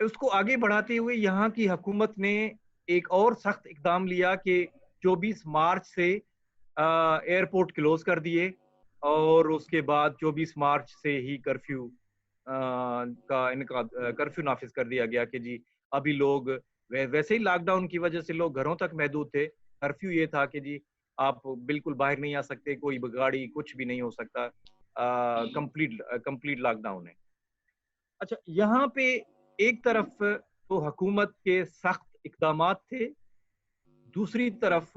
اس کو آگے بڑھاتے ہوئے یہاں کی حکومت نے ایک اور سخت اقدام لیا کہ 24 مارچ سے ایئرپورٹ کلوز کر دیے، اور اس کے بعد 24 مارچ سے ہی کرفیو کا انعقاد، کرفیو نافذ کر دیا گیا کہ جی ابھی لوگ ویسے ہی لاک ڈاؤن کی وجہ سے لوگ گھروں تک محدود تھے، کرفیو یہ تھا کہ جی آپ بالکل باہر نہیں آ سکتے، کوئی گاڑی کچھ بھی نہیں ہو سکتا، کمپلیٹ لاک ڈاؤن ہے۔ اچھا، یہاں پہ ایک طرف تو حکومت کے سخت اقدامات تھے، دوسری طرف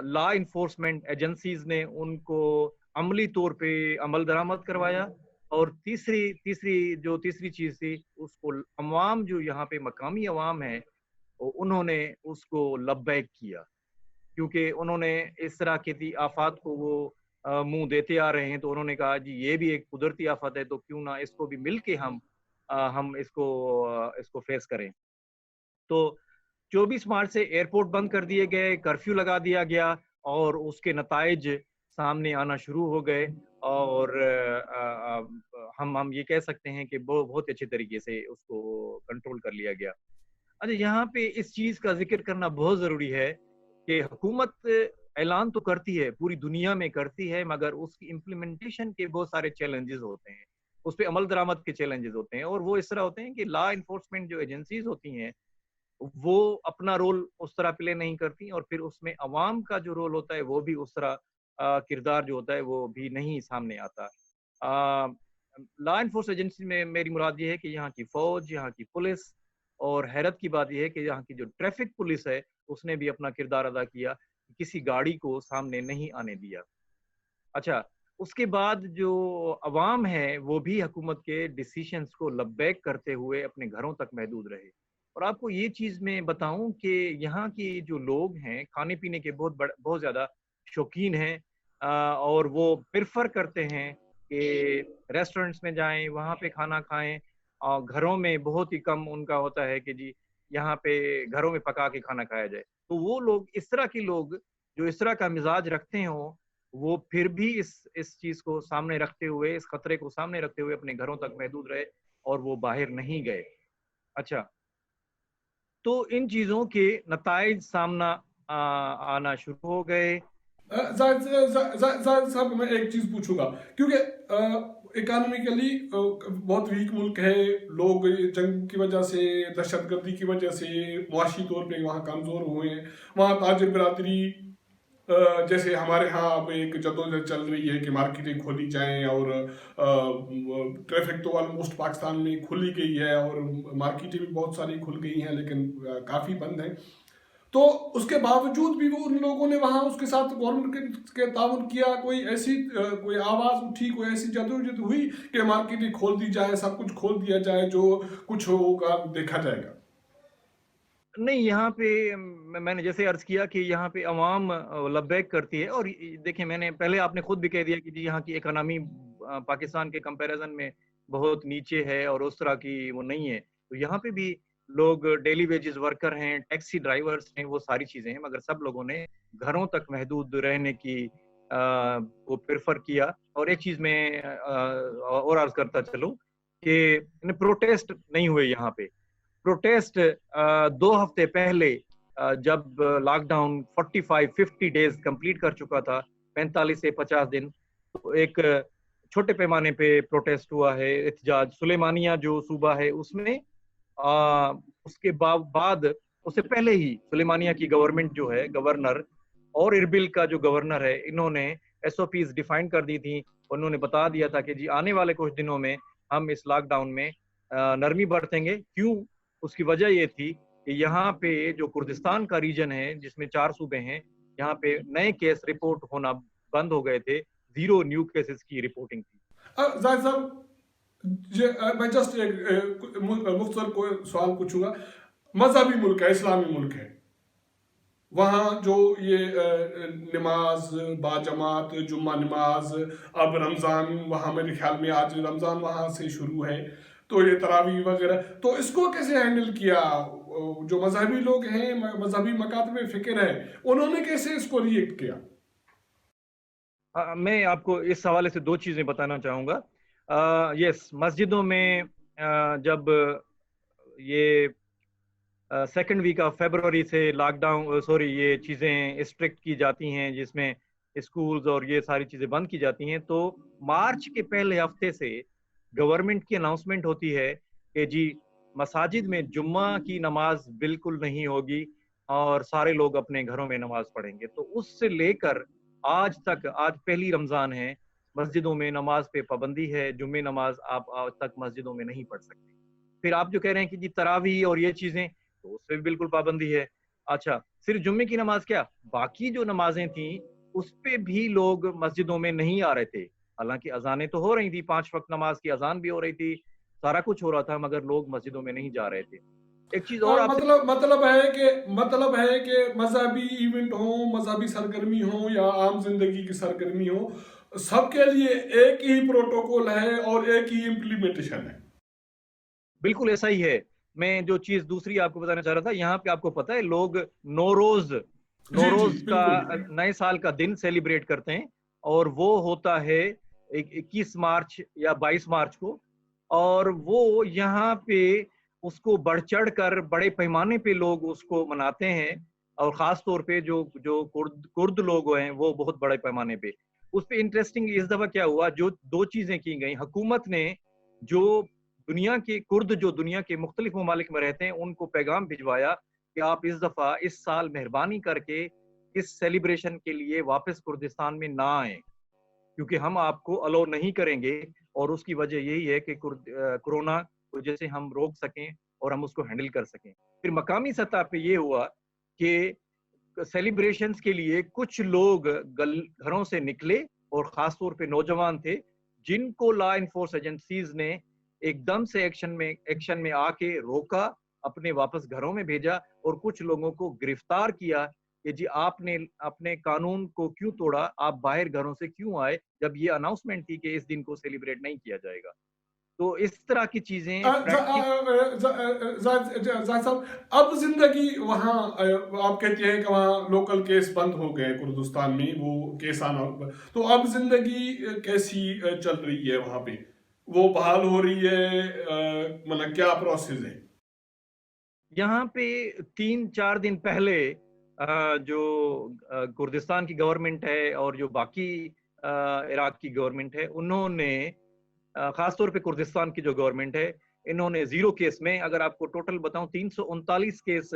لا انفورسمنٹ ایجنسیز نے ان کو عملی طور پہ عمل درآمد کروایا، اور تیسری چیز تھی اس کو عوام، جو یہاں پہ مقامی عوام ہے، انہوں نے اس کو لبیک کیا، کیونکہ انہوں نے اس طرح کی آفات کو وہ منہ دیتے آ رہے ہیں، تو انہوں نے کہا جی یہ بھی ایک قدرتی آفت ہے، تو کیوں نہ اس کو بھی مل کے ہم اس کو فیس کریں۔ تو 24 مارچ سے ایئرپورٹ بند کر دیے گئے، کرفیو لگا دیا گیا، اور اس کے نتائج سامنے آنا شروع ہو گئے، اور ہم یہ کہہ سکتے ہیں کہ بہت اچھے طریقے سے اس کو کنٹرول کر لیا گیا۔ اچھا، یہاں پہ اس چیز کا ذکر کرنا بہت ضروری ہے کہ حکومت اعلان تو کرتی ہے، پوری دنیا میں کرتی ہے، مگر اس کی امپلیمنٹیشن کے بہت سارے چیلنجز ہوتے ہیں، اس پہ عمل درآمد کے چیلنجز ہوتے ہیں، اور وہ اس طرح ہوتے ہیں کہ لا انفورسمنٹ جو ایجنسیز ہوتی ہیں وہ اپنا رول اس طرح پلے نہیں کرتی، اور پھر اس میں عوام کا جو رول ہوتا ہے وہ بھی اس طرح کردار جو ہوتا ہے وہ بھی نہیں سامنے آتا۔ لا انفورس ایجنسی میں میری مراد یہ ہے کہ یہاں کی فوج، یہاں کی پولیس، اور حیرت کی بات یہ ہے کہ یہاں کی جو ٹریفک پولیس ہے اس نے بھی اپنا کردار ادا کیا، کسی گاڑی کو سامنے نہیں آنے دیا۔ اچھا، اس کے بعد جو عوام ہے وہ بھی حکومت کے ڈیسیشنز کو لبیک کرتے ہوئے اپنے گھروں تک محدود رہے۔ اور آپ کو یہ چیز میں بتاؤں کہ یہاں کی جو لوگ ہیں کھانے پینے کے بہت زیادہ شوقین ہیں، اور وہ پریفر کرتے ہیں کہ ریسٹورنٹس میں جائیں، وہاں پہ کھانا کھائیں، اور گھروں میں بہت ہی کم ان کا ہوتا ہے کہ جی یہاں پہ گھروں میں پکا کے کھانا کھایا جائے۔ تو وہ لوگ، اس طرح کے لوگ جو اس طرح کا مزاج رکھتے ہوں، وہ پھر بھی اس چیز کو سامنے رکھتے ہوئے، اس خطرے کو سامنے رکھتے ہوئے اپنے گھروں تک محدود رہے، اور وہ باہر نہیں گئے۔ اچھا، تو ان چیزوں کے نتائج سامنا آنا شروع ہو گئے۔ زاہد صاحب، میں ایک چیز پوچھوں گا، کیونکہ اکانومیکلی بہت ویک ملک ہے، لوگ جنگ کی وجہ سے، دہشت گردی کی وجہ سے معاشی طور پہ وہاں کمزور ہوئے ہیں، وہاں تاجر برادری جیسے ہمارے ہاں اب ایک جدوجہد چل رہی ہے کہ مارکیٹیں کھولی جائیں، اور ٹریفک تو آلموسٹ پاکستان میں کھلی گئی ہے، اور مارکیٹیں بھی بہت ساری کھل گئی ہیں، لیکن کافی بند ہیں۔ تو اس کے باوجود بھی وہ ان لوگوں نے وہاں اس کے ساتھ گورنمنٹ کے تعاون کیا، کوئی آواز اٹھی، کوئی ایسی جدوجہد ہوئی کہ مارکیٹیں کھول دی جائے، سب کچھ کھول دیا جائے، جو کچھ ہوگا دیکھا جائے گا؟ نہیں، یہاں پہ میں نے جیسے عرض کیا کہ یہاں پہ عوام لبیک کرتی ہے، اور دیکھیں میں نے پہلے، آپ نے خود بھی کہہ دیا کہ جی یہاں کی اکانومی پاکستان کے کمپیریزن میں بہت نیچے ہے، اور اس طرح کی وہ نہیں ہے۔ تو یہاں پہ بھی لوگ ڈیلی ویجز ورکر ہیں، ٹیکسی ڈرائیورز ہیں، وہ ساری چیزیں ہیں، مگر سب لوگوں نے گھروں تک محدود رہنے کی کو پریفر کیا۔ اور ایک چیز میں اور عرض کرتا چلوں کہ پروٹیسٹ نہیں ہوئے یہاں پہ۔ پروٹیسٹ 2 ہفتے پہلے، جب لاک ڈاؤن 45-50 ڈیز کمپلیٹ کر چکا تھا، 45 سے 50 دن، تو ایک چھوٹے پیمانے پہ پروٹیسٹ ہوا ہے، احتجاج سلیمانیہ جو صوبہ ہے اس میں۔ اس کے بعد، اس سے پہلے ہی سلیمانیہ کی گورنمنٹ جو ہے، گورنر اور اربل کا جو گورنر ہے، انہوں نے SOPs ڈیفائن کر دی تھی، اور انہوں نے بتا دیا تھا کہ جی آنے والے کچھ دنوں میں ہم اس لاک ڈاؤن میں نرمی برتیں گے۔ کیوں؟ اس کی وجہ یہ تھی کہ یہاں پہ جو کردستان کا ریجن ہے، جس میں 4 صوبے ہیں، یہاں پہ نئے کیس رپورٹ ہونا بند ہو گئے تھے، 0 نیو کیسز کی رپورٹنگ تھی۔ زاہد صاحب، میں جسٹ ایک مختصر کوئی سوال پوچھوں گا۔ مذہبی ملک ہے، اسلامی ملک ہے، وہاں جو یہ نماز باجماعت، جمعہ نماز، اب رمضان وہاں میرے خیال میں آج رمضان وہاں سے شروع ہے، تو یہ تراویح وغیرہ، تو اس کو کیسے ہینڈل کیا؟ جو مذہبی لوگ ہیں، مذہبی مکاتب فکر ہے، انہوں نے کیسے اس کو ریئیکٹ کیا؟ میں آپ کو اس حوالے سے 2 چیزیں بتانا چاہوں گا۔ یس، مسجدوں میں جب یہ سیکنڈ ویک آف فیبروری سے لاک ڈاؤن یہ چیزیں اسٹرکٹ کی جاتی ہیں، جس میں اسکولز اور یہ ساری چیزیں بند کی جاتی ہیں، تو مارچ کے پہلے ہفتے سے گورنمنٹ کی اناؤنسمنٹ ہوتی ہے کہ جی مساجد میں جمعہ کی نماز بالکل نہیں ہوگی اور سارے لوگ اپنے گھروں میں نماز پڑھیں گے. تو اس سے لے کر آج تک، آج پہلی رمضان ہے، مسجدوں میں نماز پہ پابندی ہے. جمعہ نماز آپ آج تک مسجدوں میں نہیں پڑھ سکتے. پھر آپ جو کہہ رہے ہیں کہ جی تراویح اور یہ چیزیں، تو اس پہ بھی بالکل پابندی ہے. اچھا، صرف جمعے کی نماز کیا، باقی جو نمازیں تھیں اس پہ بھی لوگ مسجدوں میں نہیں آ رہے تھے. حالانکہ اذانیں تو ہو رہی تھی، 5 وقت نماز کی اذان بھی ہو رہی تھی، سارا کچھ ہو رہا تھا، مگر لوگ مسجدوں میں نہیں جا رہے تھے. ایک چیز اور آپ سے مطلب ہے کہ مذہبی ایونٹ ہو، مذہبی سرگرمی ہو یا عام زندگی کی سرگرمی ہو، سب کے لیے ایک ہی پروٹوکول ہے اور ایک ہی امپلیمنٹیشن ہے. بالکل ایسا ہی ہے. میں جو چیز دوسری آپ کو بتانا چاہ رہا تھا، یہاں پہ آپ کو پتہ ہے لوگ نوروز جی کا بالکل. نئے سال کا دن سیلیبریٹ کرتے ہیں، اور وہ ہوتا ہے 21 مارچ یا 22 مارچ کو، اور وہ یہاں پہ اس کو بڑھ چڑھ کر بڑے پیمانے پہ لوگ اس کو مناتے ہیں، اور خاص طور پہ جو کرد لوگ ہیں وہ بہت بڑے پیمانے پہ. اس پہ انٹرسٹنگ اس دفعہ کیا ہوا، جو 2 چیزیں کی گئیں. حکومت نے جو دنیا کے کرد جو دنیا کے مختلف ممالک میں رہتے ہیں ان کو پیغام بھجوایا کہ آپ اس دفعہ اس سال مہربانی کر کے اس سیلیبریشن کے لیے واپس کردستان میں نہ آئیں، کیونکہ ہم آپ کو الاؤ نہیں کریں گے. اور اس کی وجہ یہی ہے کہ کورونا کو جیسے ہم روک سکیں اور ہم اس کو ہینڈل کر سکیں. پھر مقامی سطح پہ یہ ہوا کہ سیلیبریشنز کے لیے کچھ لوگ گھروں سے نکلے، اور خاص طور پہ نوجوان تھے، جن کو لا انفورس ایجنسیز نے ایک دم سے ایکشن میں آ کے روکا، اپنے واپس گھروں میں بھیجا، اور کچھ لوگوں کو گرفتار کیا کہ جی آپ نے اپنے قانون کو کیوں توڑا، آپ باہر گھروں سے کیوں آئے، جب یہ اناؤنسمنٹ تھی کہ اس دن کو سیلیبریٹ نہیں کیا جائے گا. تو اس طرح کی چیزیں زاہد صاحب، اب زندگی وہاں آپ کہتے ہیں کہ وہاں لوکل کیس بند ہو گئے کردستان میں، وہ کیس آنا، تو اب زندگی کیسی چل رہی ہے وہاں پہ؟ وہ بحال ہو رہی ہے؟ مطلب کیا پروسیس ہے؟ یہاں پہ 3-4 دن پہلے جو کردستان کی گورنمنٹ ہے اور جو باقی عراق کی گورنمنٹ ہے، انہوں نے خاص طور پہ کردستان کی جو گورنمنٹ ہے، انہوں نے 0 کیس میں، اگر آپ کو ٹوٹل بتاؤں 339 کیس،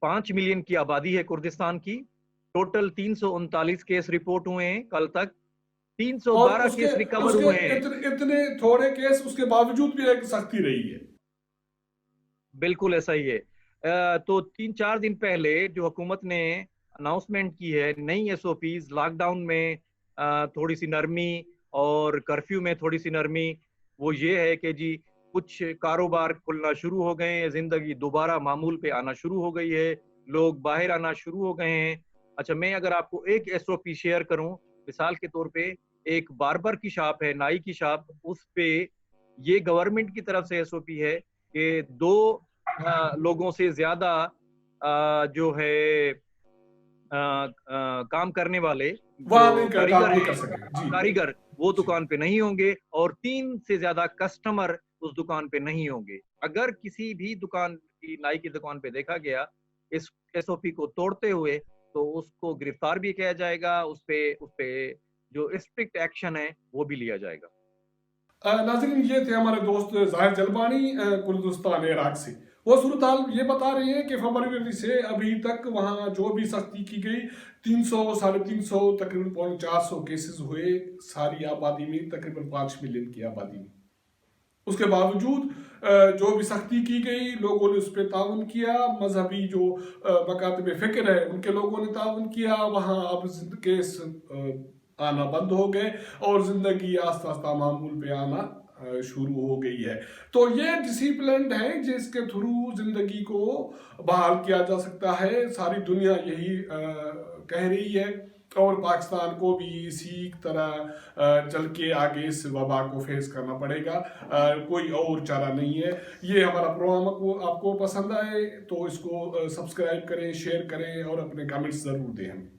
5 ملین کی آبادی ہے کردستان کی، ٹوٹل 339 کیس رپورٹ ہوئے ہیں کل تک. اور 312 اس کے کیس ریکور ہوئے ہیں. اتنے تھوڑے کیس، اس کے باوجود بھی ایک سختی رہی ہے. بالکل ایسا ہی ہے. تو 3-4 دن پہلے جو حکومت نے اناؤنسمنٹ کی ہے نئی SOPs، لاک ڈاؤن میں تھوڑی سی نرمی اور کرفیو میں تھوڑی سی نرمی، وہ یہ ہے کہ جی کچھ کاروبار کھلنا شروع ہو گئے ہیں، زندگی دوبارہ معمول پہ آنا شروع ہو گئی ہے، لوگ باہر آنا شروع ہو گئے ہیں. اچھا، میں اگر آپ کو ایک SOP شیئر کروں، مثال کے طور پہ ایک باربر کی شاپ ہے، نائی کی شاپ، اس پہ یہ گورنمنٹ کی طرف سے SOP ہے کہ 2 لوگوں سے زیادہ جو ہے کام کرنے والے جو وہاں نہیں کاریگر کام نہیں کر ہیں، سکے. جی کاریگر وہ جی. دکان پہ نہیں ہوں گے، اور 3 سے زیادہ کسٹمر اس دکان پہ نہیں ہوں گے. اگر کسی بھی دکان کی، نائی کی دکان پہ دیکھا گیا اس SOP کو توڑتے ہوئے، تو اس کو گرفتار بھی کیا جائے گا، اس پہ جو اسٹرکٹ ایکشن ہے وہ بھی لیا جائے گا. ناظرین، یہ تھے ہمارے دوست ظاہر جلبانی کردستان عراق سے. وہ صورتحال یہ بتا رہے ہیں کہ فروری سے ابھی تک وہاں جو بھی سختی کی گئی، 300 350 تقریباً 400 کیسز ہوئے ساری آبادی میں، تقریباً 5 ملین کی آبادی میں. اس کے باوجود جو بھی سختی کی گئی، لوگوں نے اس پہ تعاون کیا. مذہبی جو مکاتب فکر ہے ان کے لوگوں نے تعاون کیا. وہاں اب کیس آنا بند ہو گئے اور زندگی آہستہ آہستہ معمول پہ آنا شروع ہو گئی ہے. تو یہ ڈسپلنڈ ہے جس کے تھرو زندگی کو بحال کیا جا سکتا ہے. ساری دنیا یہی کہہ رہی ہے، اور پاکستان کو بھی اسی طرح چل کے آگے اس وبا کو فیس کرنا پڑے گا. کوئی اور چارہ نہیں ہے. یہ ہمارا پروگرام آپ کو پسند آئے تو اس کو سبسکرائب کریں، شیئر کریں اور اپنے کمنٹس ضرور دیں ہمیں.